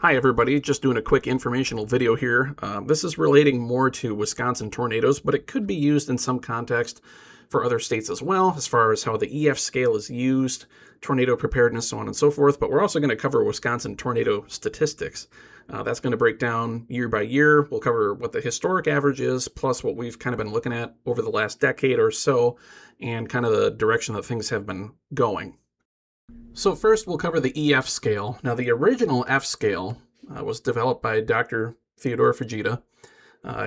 Hi everybody, just doing a quick informational video here. This is relating more to Wisconsin tornadoes, but it could be used in some context for other states as well, as far as how the EF scale is used, tornado preparedness, so on and so forth. But we're also going to cover Wisconsin tornado statistics. That's going to break down year by year. We'll cover what the historic average is, plus what we've kind of been looking at over the last decade or so, and kind of the direction that things have been going. So first we'll cover the EF scale. Now the original F scale was developed by Dr. Theodore Fujita.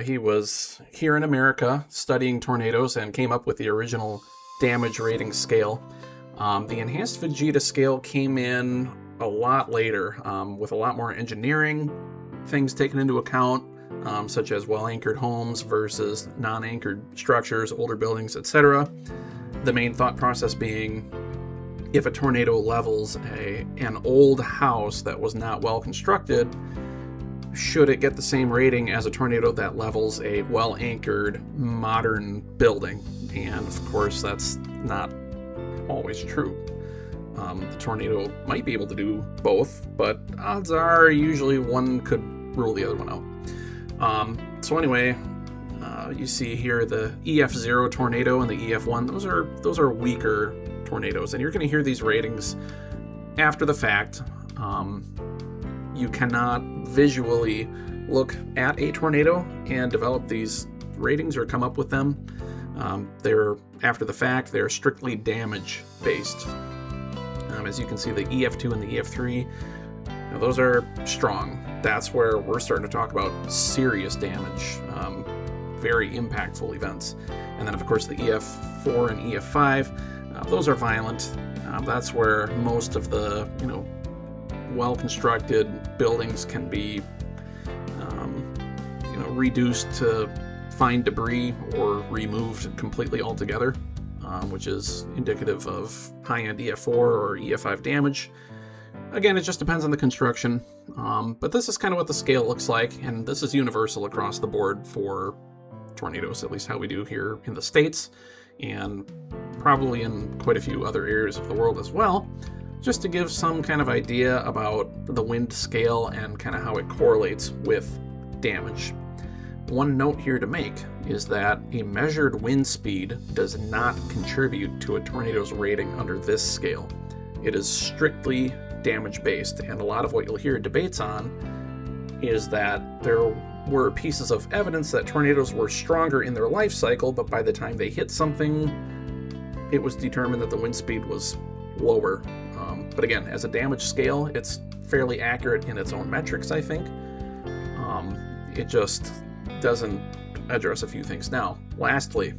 He was here in America studying tornadoes and came up with the original damage rating scale. The enhanced Fujita scale came in a lot later with a lot more engineering things taken into account, such as well-anchored homes versus non-anchored structures, older buildings, etc. The main thought process being, if a tornado levels an old house that was not well constructed, should it get the same rating as a tornado that levels a well-anchored modern building? And of course, that's not always true. The tornado might be able to do both, but odds are usually one could rule the other one out. So anyway, you see here the EF0 tornado and the EF1. Those are weaker tornadoes, and you're going to hear these ratings after the fact. You cannot visually look at a tornado and develop these ratings or come up with them. They're after the fact. They're strictly damage based. As you can see, the EF2 and the EF3, now those are strong. That's where we're starting to talk about serious damage, very impactful events. And then of course the EF4 and EF5, those are violent. That's where most of the well-constructed buildings can be reduced to fine debris or removed completely altogether, which is indicative of high-end EF4 or EF5 damage. Again, it just depends on the construction, but this is kind of what the scale looks like, and this is universal across the board for tornadoes, at least how we do here in the States, and probably in quite a few other areas of the world as well, just to give some kind of idea about the wind scale and kind of how it correlates with damage. One note here to make is that a measured wind speed does not contribute to a tornado's rating under this scale. It is strictly damage based, and a lot of what you'll hear debates on is that there were pieces of evidence that tornadoes were stronger in their life cycle, but by the time they hit something, it was determined that the wind speed was lower. But again, as a damage scale, it's fairly accurate in its own metrics, I think. It just doesn't address a few things. Now, lastly,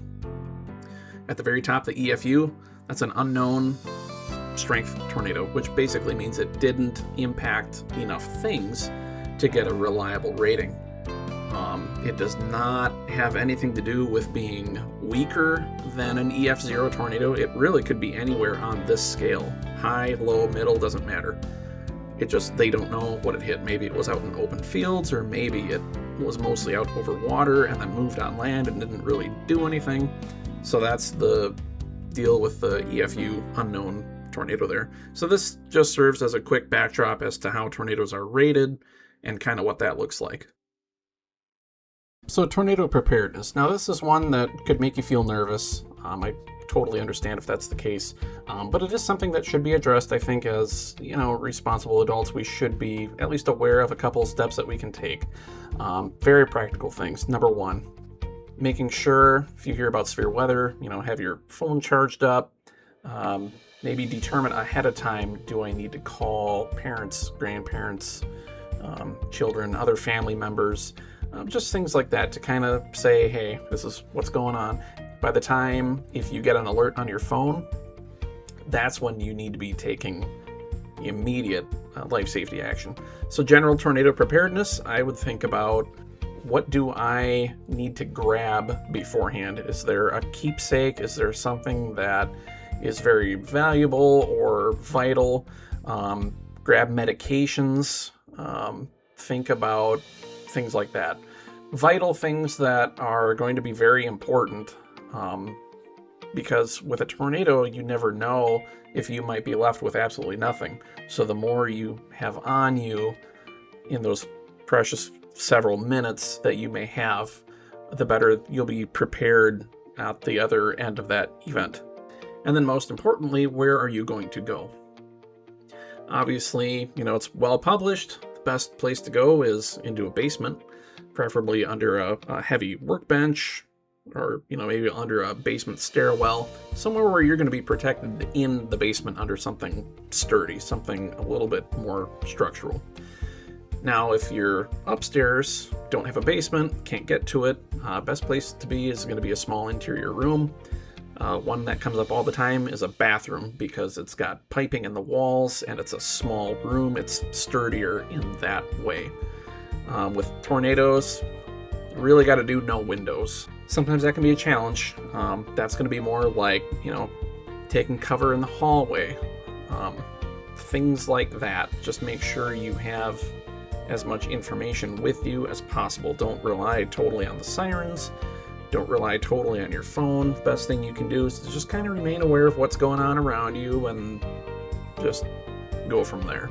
at the very top, the EFU, that's an unknown strength tornado, which basically means it didn't impact enough things to get a reliable rating. It does not have anything to do with being weaker than an EF0 tornado. It really could be anywhere on this scale. High, low, middle, doesn't matter. They don't know what it hit. Maybe it was out in open fields, or maybe it was mostly out over water and then moved on land and didn't really do anything. So that's the deal with the EFU unknown tornado there. So this just serves as a quick backdrop as to how tornadoes are rated and kind of what that looks like. So tornado preparedness. Now this is one that could make you feel nervous. I totally understand if that's the case, but it is something that should be addressed. I think as responsible adults, we should be at least aware of a couple of steps that we can take. Very practical things. Number one, making sure if you hear about severe weather, have your phone charged up. Maybe determine ahead of time, do I need to call parents, grandparents, children, other family members, just things like that to kind of say, hey, this is what's going on. By the time, if you get an alert on your phone, that's when you need to be taking immediate life safety action. So general tornado preparedness, I would think about, what do I need to grab beforehand? Is there a keepsake? Is there something that is very valuable or vital? Grab medications. Think about things like that. Vital things that are going to be very important, because with a tornado, you never know if you might be left with absolutely nothing. So the more you have on you, in those precious several minutes that you may have, the better you'll be prepared at the other end of that event. And then most importantly, where are you going to go? Obviously, it's well published. The best place to go is into a basement, preferably under a heavy workbench, or maybe under a basement stairwell, somewhere where you're going to be protected in the basement under something sturdy, something a little bit more structural. Now, if you're upstairs, don't have a basement, can't get to it, best place to be is going to be a small interior room. One that comes up all the time is a bathroom, because it's got piping in the walls and it's a small room. It's sturdier in that way. With tornadoes, you really got to do no windows. Sometimes that can be a challenge. That's going to be more like, taking cover in the hallway. Things like that. Just make sure you have as much information with you as possible. Don't rely totally on the sirens. Don't rely totally on your phone. The best thing you can do is to just kind of remain aware of what's going on around you and just go from there.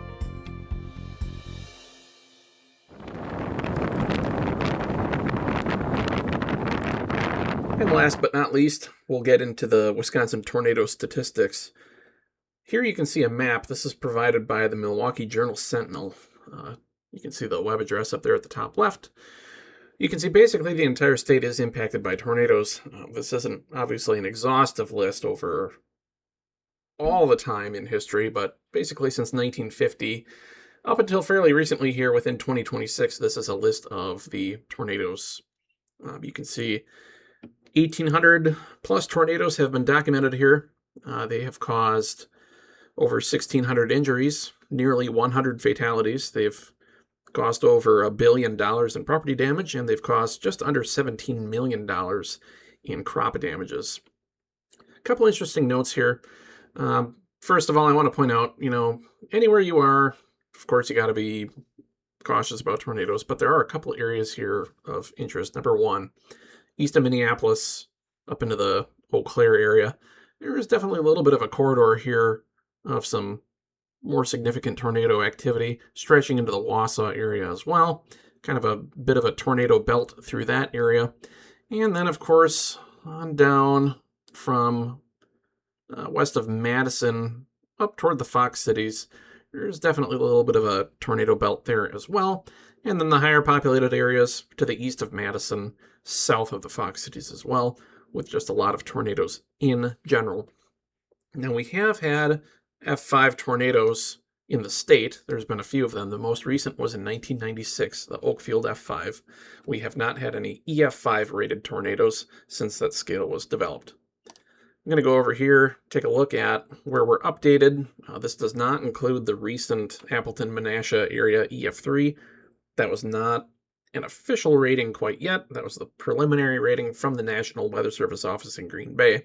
And last but not least, we'll get into the Wisconsin tornado statistics. Here you can see a map. This is provided by the Milwaukee Journal-Sentinel. You can see the web address up there at the top left. You can see basically the entire state is impacted by tornadoes. This isn't obviously an exhaustive list over all the time in history, but basically since 1950, up until fairly recently here within 2026, this is a list of the tornadoes. You can see 1,800 plus tornadoes have been documented here. They have caused over 1,600 injuries, nearly 100 fatalities. They've cost over $1 billion in property damage, and they've caused just under $17 million in crop damages. A couple interesting notes here. First of all, I want to point out, anywhere you are, of course, you got to be cautious about tornadoes, but there are a couple areas here of interest. Number one, east of Minneapolis, up into the Eau Claire area, there is definitely a little bit of a corridor here of some more significant tornado activity stretching into the Wausau area as well. Kind of a bit of a tornado belt through that area. And then, of course, on down from west of Madison up toward the Fox cities, there's definitely a little bit of a tornado belt there as well. And then the higher populated areas to the east of Madison, south of the Fox cities as well, with just a lot of tornadoes in general. Now, we have had F5 tornadoes in the state. There's been a few of them. The most recent was in 1996, the Oakfield F5. We have not had any EF5 rated tornadoes since that scale was developed. I'm going to go over here, take a look at where we're updated. This does not include the recent Appleton-Menasha area EF3. That was not an official rating quite yet. That was the preliminary rating from the National Weather Service office in Green Bay.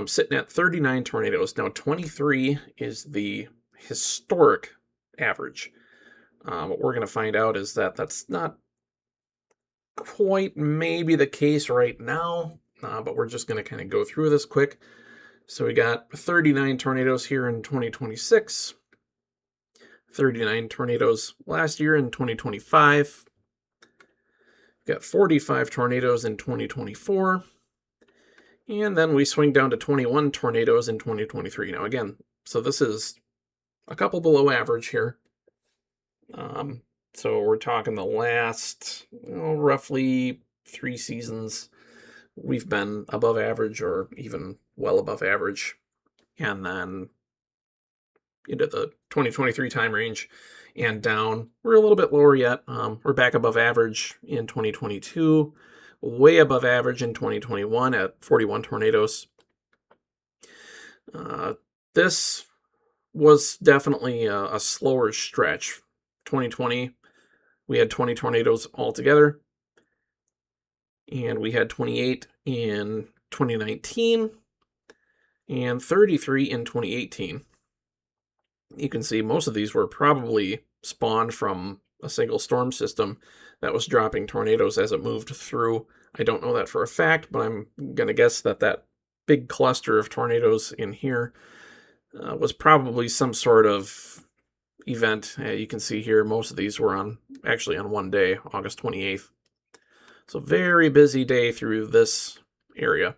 Sitting at 39 tornadoes. Now, 23 is the historic average. What we're going to find out is that that's not quite maybe the case right now, but we're just going to kind of go through this quick. So we got 39 tornadoes here in 2026, 39 tornadoes last year in 2025, we got 45 tornadoes in 2024, and then we swing down to 21 tornadoes in 2023. Now again, so this is a couple below average here. So we're talking the last roughly 3 seasons, we've been above average or even well above average. And then into the 2023 time range and down, we're a little bit lower yet. We're back above average in 2022. Way above average in 2021 at 41 tornadoes. This was definitely a slower stretch. 2020, we had 20 tornadoes altogether, and we had 28 in 2019 and 33 in 2018. You can see most of these were probably spawned from a single storm system that was dropping tornadoes as it moved through. I don't know that for a fact, but I'm going to guess that that big cluster of tornadoes in here was probably some sort of event. You can see here most of these were actually on one day, August 28th. So very busy day through this area.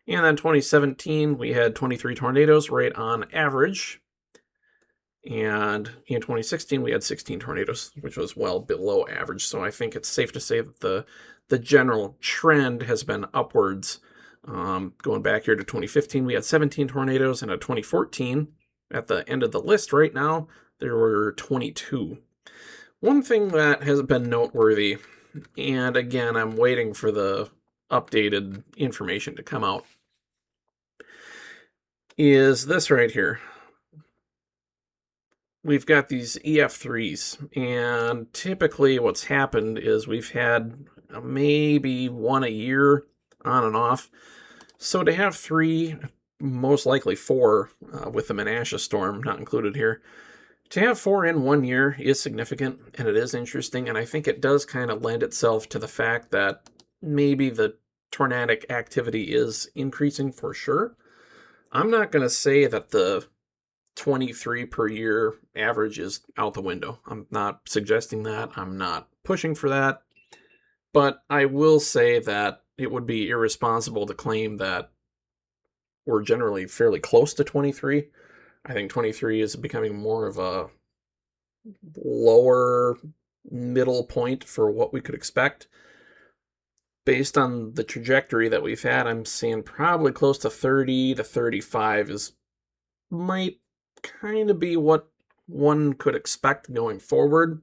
And then 2017, we had 23 tornadoes right on average. And in 2016, we had 16 tornadoes, which was well below average. So I think it's safe to say that the general trend has been upwards. Going back here to 2015, we had 17 tornadoes, and at 2014, at the end of the list right now, there were 22. One thing that has been noteworthy, and again, I'm waiting for the updated information to come out, is this right here. We've got these EF3s, and typically what's happened is we've had maybe one a year on and off. So to have 3, most likely 4, with the Menasha storm not included here, to have 4 in 1 year is significant, and it is interesting, and I think it does kind of lend itself to the fact that maybe the tornadic activity is increasing for sure. I'm not going to say that the 23 per year average is out the window. I'm not suggesting that. I'm not pushing for that. But I will say that it would be irresponsible to claim that we're generally fairly close to 23. I think 23 is becoming more of a lower middle point for what we could expect. Based on the trajectory that we've had, I'm saying probably close to 30 to 35 might kind of be what one could expect going forward.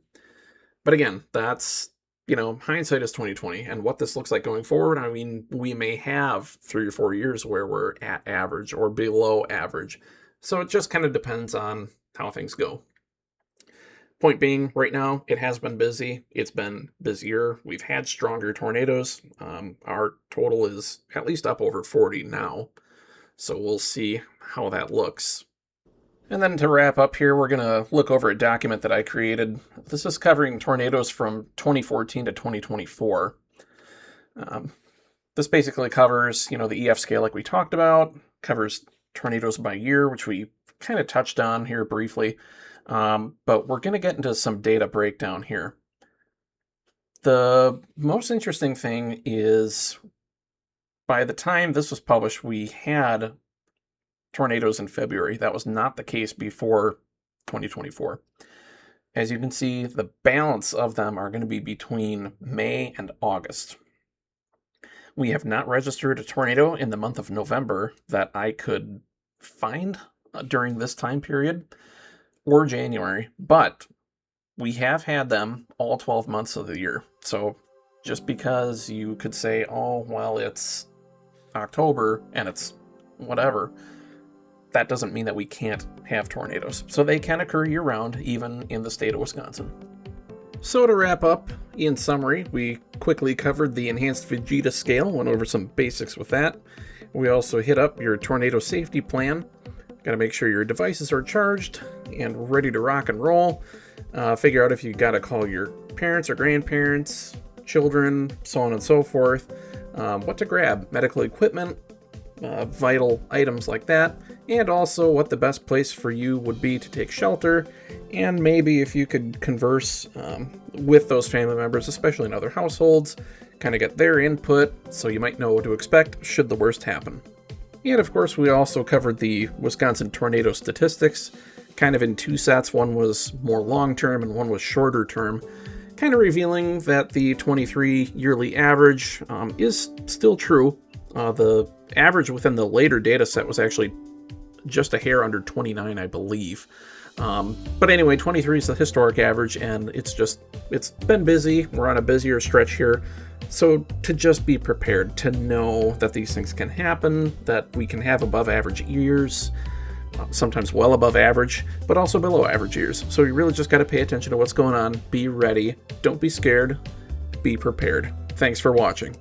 But again, that's, hindsight is 2020, and what this looks like going forward, I mean, we may have 3 or 4 years where we're at average or below average. So it just kind of depends on how things go. Point being, right now, it has been busy. It's been busier. We've had stronger tornadoes. Our total is at least up over 40 now. So we'll see how that looks. And then to wrap up here, we're going to look over a document that I created. This is covering tornadoes from 2014 to 2024. This basically covers, the EF scale like we talked about, covers tornadoes by year, which we kind of touched on here briefly. But we're going to get into some data breakdown here. The most interesting thing is, by the time this was published, we had tornadoes in February. That was not the case before 2024. As you can see, the balance of them are going to be between May and August. We have not registered a tornado in the month of November that I could find during this time period, or January, but we have had them all 12 months of the year. So just because you could say, oh, well, it's October and it's whatever, that doesn't mean that we can't have tornadoes. So they can occur year-round, even in the state of Wisconsin. So to wrap up, in summary, we quickly covered the enhanced Fujita scale, went over some basics with that. We also hit up your tornado safety plan. Got to make sure your devices are charged and ready to rock and roll. Figure out if you got to call your parents or grandparents, children, so on and so forth. What to grab, medical equipment, vital items like that, and also what the best place for you would be to take shelter, and maybe if you could converse with those family members, especially in other households, kind of get their input so you might know what to expect should the worst happen. And of course, we also covered the Wisconsin tornado statistics, kind of in 2 sets. One was more long-term and one was shorter term, kind of revealing that the 23 yearly average is still true. The average within the later data set was actually just a hair under 29, I believe. But anyway, 23 is the historic average, and it's been busy. We're on a busier stretch here. So to just be prepared, to know that these things can happen, that we can have above average years, sometimes well above average, but also below average years. So you really just got to pay attention to what's going on, be ready, don't be scared, be prepared. Thanks for watching.